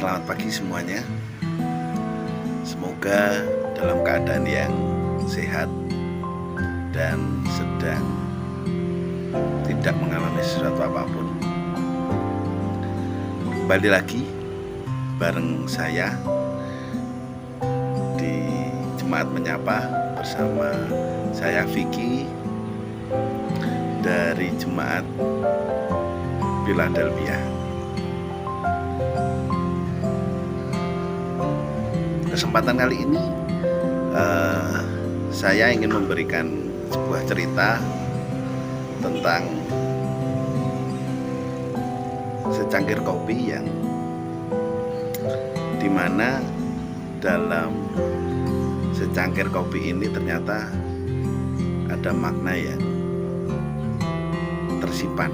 Selamat pagi semuanya. Semoga dalam keadaan yang sehat dan sedang tidak mengalami sesuatu apapun. Kembali lagi bareng saya di Jemaat Menyapa bersama saya Vicky dari Jemaat Philadelphia. Kesempatan kali ini saya ingin memberikan sebuah cerita tentang secangkir kopi yang dimana dalam secangkir kopi ini ternyata ada makna yang tersimpan.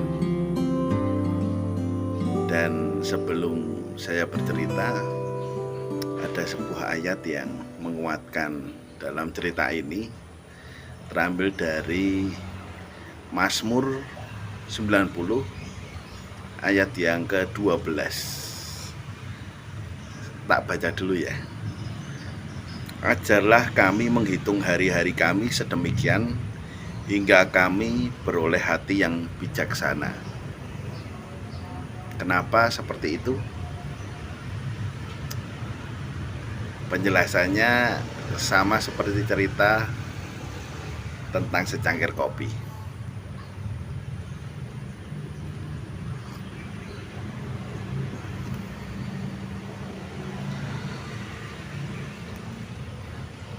Dan sebelum saya bercerita, ada sebuah ayat yang menguatkan dalam cerita ini, terambil dari Mazmur 90 ayat yang ke-12. Tak baca dulu ya. Ajarlah kami menghitung hari-hari kami sedemikian hingga kami beroleh hati yang bijaksana. Kenapa seperti itu? Penjelasannya sama seperti cerita tentang secangkir kopi.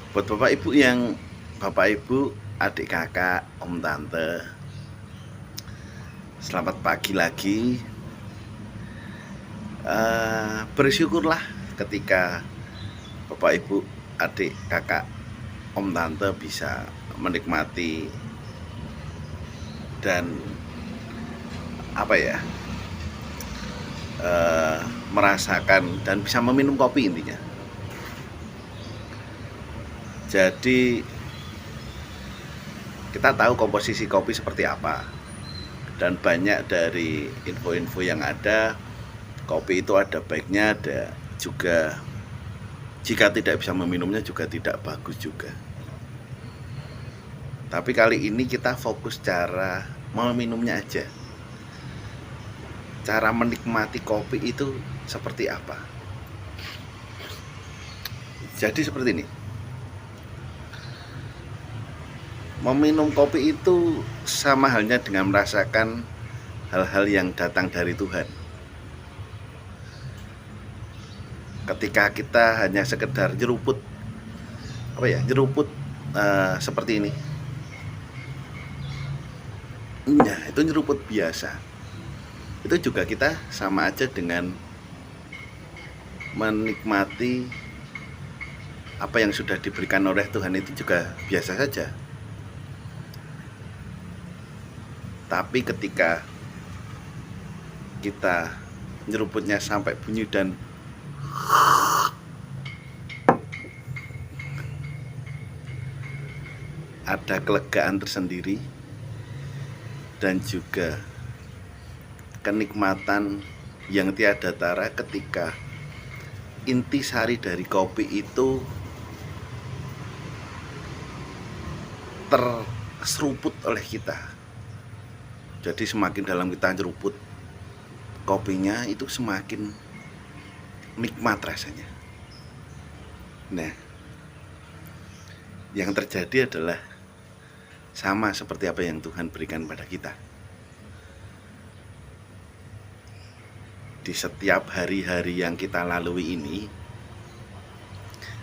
Buat Bapak Ibu, adik kakak, om tante, selamat pagi lagi. Bersyukurlah ketika Bapak Ibu, adik kakak, om tante bisa menikmati dan merasakan dan bisa meminum kopi intinya. Jadi kita tahu komposisi kopi seperti apa, dan banyak dari info-info yang ada, kopi itu ada baiknya, ada juga jika tidak bisa meminumnya juga tidak bagus juga. Tapi kali ini kita fokus cara meminumnya aja. Cara menikmati kopi itu seperti apa? Jadi seperti ini. Meminum kopi itu sama halnya dengan merasakan hal-hal yang datang dari Tuhan. Ketika kita hanya sekedar nyeruput seperti ini, nah itu nyeruput biasa, itu juga kita sama aja dengan menikmati apa yang sudah diberikan oleh Tuhan, itu juga biasa saja. Tapi ketika kita nyeruputnya sampai bunyi dan ada kelegaan tersendiri dan juga kenikmatan yang tiada tara ketika intisari dari kopi itu terseruput oleh kita. Jadi semakin dalam kita nyeruput kopinya, itu semakin nikmat rasanya. Nah, yang terjadi adalah sama seperti apa yang Tuhan berikan pada kita. Di setiap hari-hari yang kita lalui ini,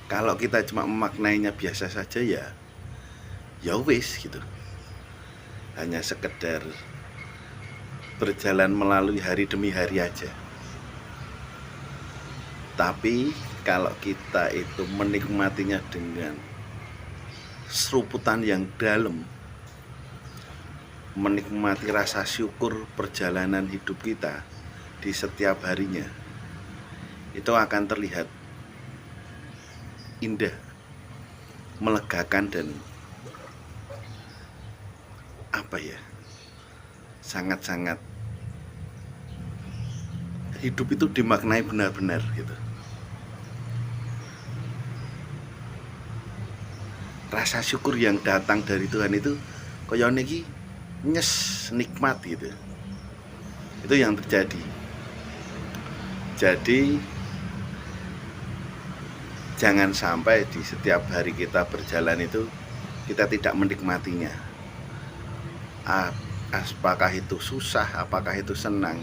kalau kita cuma memaknainya biasa saja, ya wis gitu. Hanya sekedar berjalan melalui hari demi hari aja. Tapi kalau kita itu menikmatinya dengan seruputan yang dalam, menikmati rasa syukur perjalanan hidup kita di setiap harinya, itu akan terlihat indah, melegakan, dan sangat-sangat hidup itu dimaknai benar-benar gitu. Rasa syukur yang datang dari Tuhan itu koyone iki nyes, nikmat gitu. Itu yang terjadi. Jadi jangan sampai di setiap hari kita berjalan itu kita tidak menikmatinya. Apakah itu susah, apakah itu senang,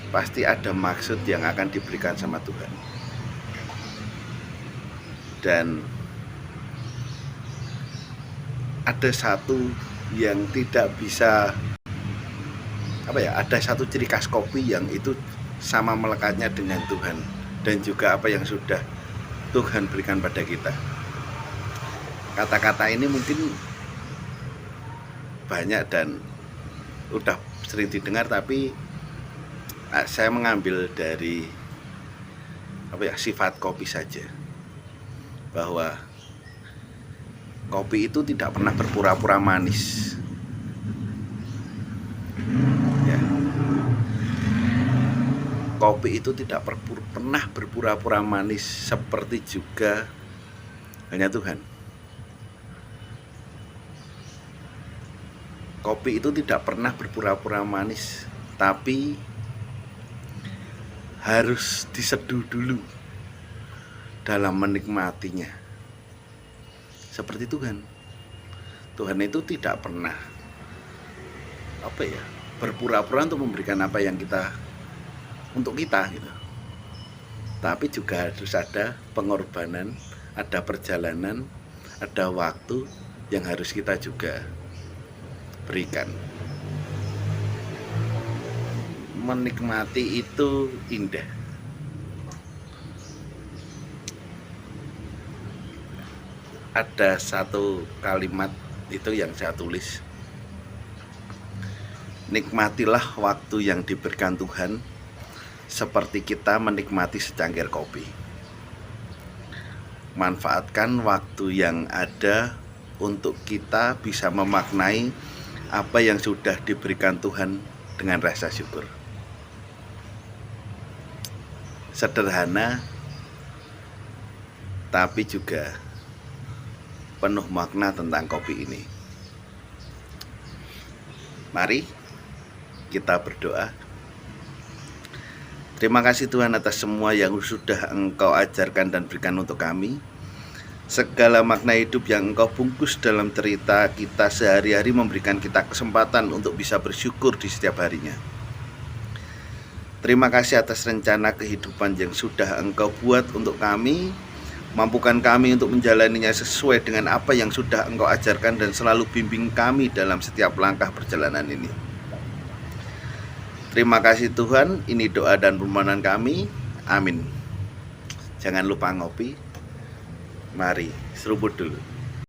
pasti ada maksud yang akan diberikan sama Tuhan. Dan ada satu yang tidak bisa ada satu ciri khas kopi yang itu sama melekatnya dengan Tuhan dan juga apa yang sudah Tuhan berikan pada kita. Kata-kata ini mungkin banyak dan udah sering didengar, tapi saya mengambil dari sifat kopi saja, bahwa kopi itu tidak pernah berpura-pura manis. Ya. Kopi itu tidak pernah berpura-pura manis, seperti juga hanya Tuhan. Kopi itu tidak pernah berpura-pura manis, tapi harus diseduh dulu dalam menikmatinya. Seperti Tuhan. Tuhan itu tidak pernah berpura-pura untuk memberikan apa yang untuk kita gitu. Tapi juga harus ada pengorbanan, ada perjalanan, ada waktu yang harus kita juga berikan. Menikmati itu indah. Ada satu kalimat itu yang saya tulis, nikmatilah waktu yang diberikan Tuhan seperti kita menikmati secangkir kopi. Manfaatkan waktu yang ada untuk kita bisa memaknai apa yang sudah diberikan Tuhan dengan rasa syukur. Sederhana tapi juga penuh makna tentang kopi ini. Mari kita berdoa. Terima kasih Tuhan atas semua yang sudah Engkau ajarkan dan berikan untuk kami. Segala makna hidup yang Engkau bungkus dalam cerita kita sehari-hari memberikan kita kesempatan untuk bisa bersyukur di setiap harinya. Terima kasih atas rencana kehidupan yang sudah Engkau buat untuk kami. Mampukan kami untuk menjalaninya sesuai dengan apa yang sudah Engkau ajarkan dan selalu bimbing kami dalam setiap langkah perjalanan ini. Terima kasih Tuhan, ini doa dan permohonan kami. Amin. Jangan lupa ngopi. Mari seruput dulu.